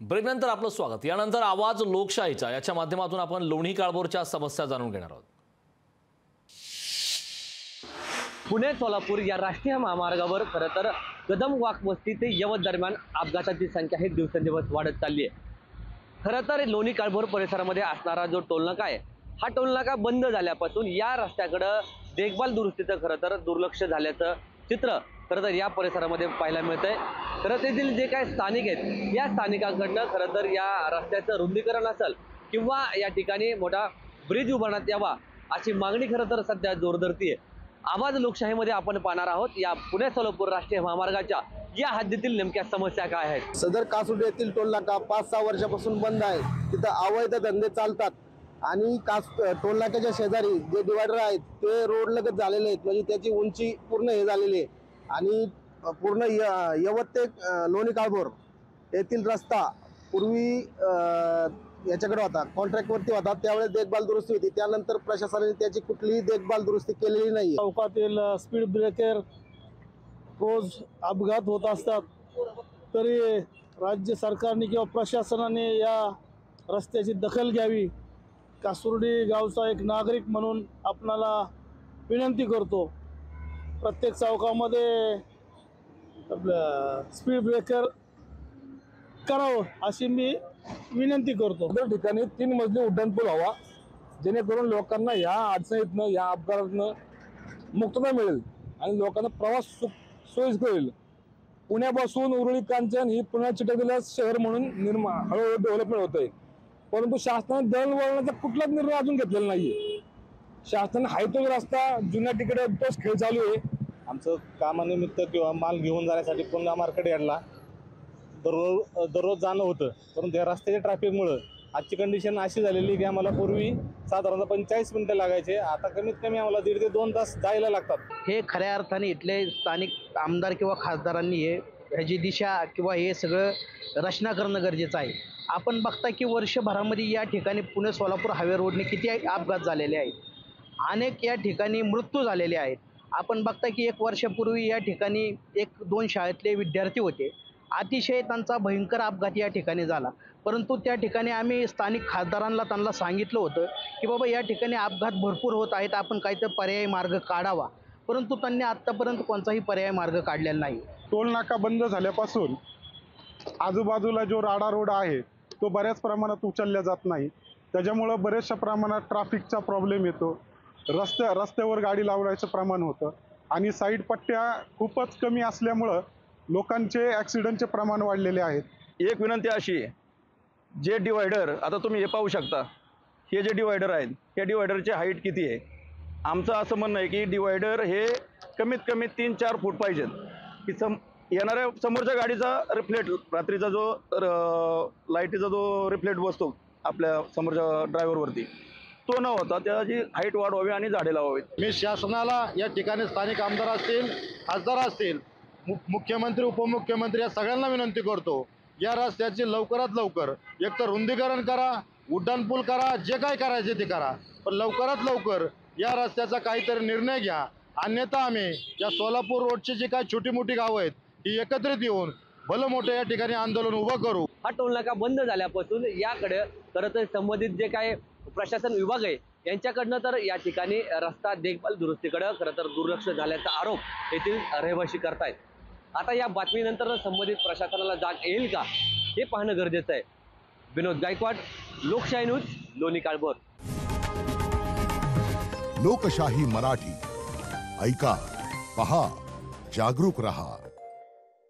ब्रेकनंतर आपलं स्वागत। यानंतर आवाज लोकशाहीचा याच्या माध्यमातून आपण लोणी काळभोरच्या समस्या जाणून घेणार आहोत। पुणे सोलापूर या राष्ट्रीय महामार्गावर खरं तर कदम वाकवस्ती ते यवत दरम्यान अपघाताची संख्या ही दिवसेंदिवस वाढत चालली आहे। खरं तर लोणी काळभोर परिसरामध्ये असणारा जो टोलनाका आहे, हा टोलनाका बंद झाल्यापासून या रस्त्याकडे देखभाल दुरुस्तीचं खरं तर दुर्लक्ष झाल्याचं चित्र खरं तर या परिसरामध्ये पाहायला मिळतंय। खरं तेथील जे काही स्थानिक आहेत, या स्थानिकांकडनं खरं तर या रस्त्याचं रुंदीकरण असेल किंवा या ठिकाणी मोठा ब्रिज उभारण्यात यावा अशी मागणी खरं तर सध्या जोर धरती आहे। आवाज लोकशाहीमध्ये आपण पाहणार आहोत या पुणे सोलापूर राष्ट्रीय महामार्गाच्या या हद्दीतील नेमक्या समस्या काय आहेत। सदर कासुर्डी येथील टोलनाका 5-6 वर्षापासून बंद आहे। तिथं अवैध धंदे चालतात आणि टोलनाक्याच्या शेजारी जे डिवायडर आहेत ते रोड लगत झालेले आहेत, म्हणजे त्याची उंची पूर्ण हे झालेली आहे आणि पूर्ण यवत ते लोणी काळभोर येथील रस्ता पूर्वी याच्याकडे होता, कॉन्ट्रॅक्टवरती होता, त्यावेळेस देखभाल दुरुस्ती होती। त्यानंतर प्रशासनाने त्याची कुठलीही देखभाल दुरुस्ती केलेली नाही। चौकातील स्पीड ब्रेकर रोज अपघात होत असतात, तरी राज्य सरकारने किंवा प्रशासनाने या रस्त्याची दखल घ्यावी। कासुर्डी गावचा एक नागरिक म्हणून आपणाला विनंती करतो, प्रत्येक चौकामध्ये आपलं स्पीड ब्रेकर करावं अशी मी विनंती करतो। त्या ठिकाणी 3 मजली उड्डाणपूल व्हावा, जेणेकरून लोकांना या अडचणीतनं या अपघातातनं मुक्तता मिळेल आणि लोकांना प्रवास सोयीस्कर होईल। पुण्यापासून उरुळी कांचन ही पुण्यात चिटकलेलं शहर म्हणून हळूहळू डेव्हलपमेंट होत आहे, परंतु शासनाने दळणवळणाचा कुठलाच निर्णय अजून घेतलेला नाहीये। शासनाने हाय तो रस्ता जुन्या तिकडे तोच खेळ चालू आहे। आमचं कामानिमित्त किंवा माल घेऊन जाण्यासाठी पुणे मार्केट यार्डला दररोज जाणं होतं, परंतु या रस्त्याच्या ट्रॅफिकमुळं आजची कंडिशन अशी झालेली की आम्हाला पूर्वी साधारणतः 45 मिनिटं लागायचे, आता कमीत कमी आम्हाला 1.5 ते 2 तास जायला लागतात। हे खऱ्या अर्थाने इथले स्थानिक आमदार किंवा खासदारांनी ह्याची दिशा किंवा हे सगळं रचना करणं गरजेचं आहे। आपण बघता की वर्षभरामध्ये या ठिकाणी पुणे सोलापूर हायवे रोडने किती अपघात झालेले आहेत, अनेक या ठिकाणी मृत्यू झालेले आहेत। आपण बघता की 1 वर्षापूर्वी या ठिकाणी 1-2 शाळेतले विद्यार्थी होते, अतिशय त्यांचा भयंकर अपघात या ठिकाणी झाला, परंतु त्या ठिकाणी आम्ही स्थानिक खासदारांना त्यांना सांगितलं होतं की बाबा या ठिकाणी अपघात भरपूर होत आहेत, आपण काहीतरी पर्यायी मार्ग काढावा, परंतु त्यांनी आत्तापर्यंत कोणताही पर्यायी मार्ग काढलेला नाही। टोल नाका बंद झाल्यापासून आजूबाजूला जो राडा रोड आहे तो बऱ्याच प्रमाणात उचलला जात नाही, त्याच्यामुळं बऱ्याचशा प्रमाणात ट्रॅफिकचा प्रॉब्लेम येतो, रस्त्यावर गाडी लावण्याचं प्रमाण होतं आणि साईड पट्ट्या खूपच कमी असल्यामुळं लोकांचे ॲक्सिडेंटचे प्रमाण वाढलेले आहेत। एक विनंती अशी आहे, जे डिवायडर आता तुम्ही हे पाहू शकता, हे जे डिवायडर आहेत या डिवायडरची हाईट किती आहे। आमचं असं म्हणणं आहे की डिवायडर हे कमीत कमी 3-4 फूट पाहिजेत की येणाऱ्या समोरच्या गाडीचा रिफ्लेक्ट, रात्रीचा जो लाईटीचा जो रिफ्लेक्ट बसतो आपल्या समोरच्या ड्रायव्हरवरती, तो न होता त्याची हाईट वाढवावी आणि झाडे लावावीत। मी शासनाला या ठिकाणी स्थानिक आमदार असतील, खासदार असतील, मुख्यमंत्री उपमुख्यमंत्री या सगळ्यांना विनंती करतो, या रस्त्याची लवकरात लवकर एकतर रुंदीकरण करा, उड्डाणपूल करा, जे काय करायचे ते करा, पण लवकरात लवकर या रस्त्याचा काहीतरी निर्णय घ्या, अन्यथा आम्ही या सोलापूर रोडची जी काही छोटी मोठी गावं आहेत ही एकत्रित येऊन भलं मोठं या ठिकाणी आंदोलन उभं करू। हा टोलनाका बंद झाल्यापासून याकडे खरं तर संबंधित जे काय प्रशासन विभाग आहे यांच्याकडनं तर या ठिकाणी रस्ता देखभाल दुरुस्तीकडे खरं तर दुर्लक्ष झाल्याचा आरोप येथील रहिवासी करतायत। आता या बातमीनंतर संबंधित प्रशासनाला जाग येईल का हे पाहणं गरजेचं आहे। विनोद गायकवाड, लोकशाही न्यूज, लोणी काळभोर। लोकशाही मराठी ऐका, पहा, जागरूक रहा।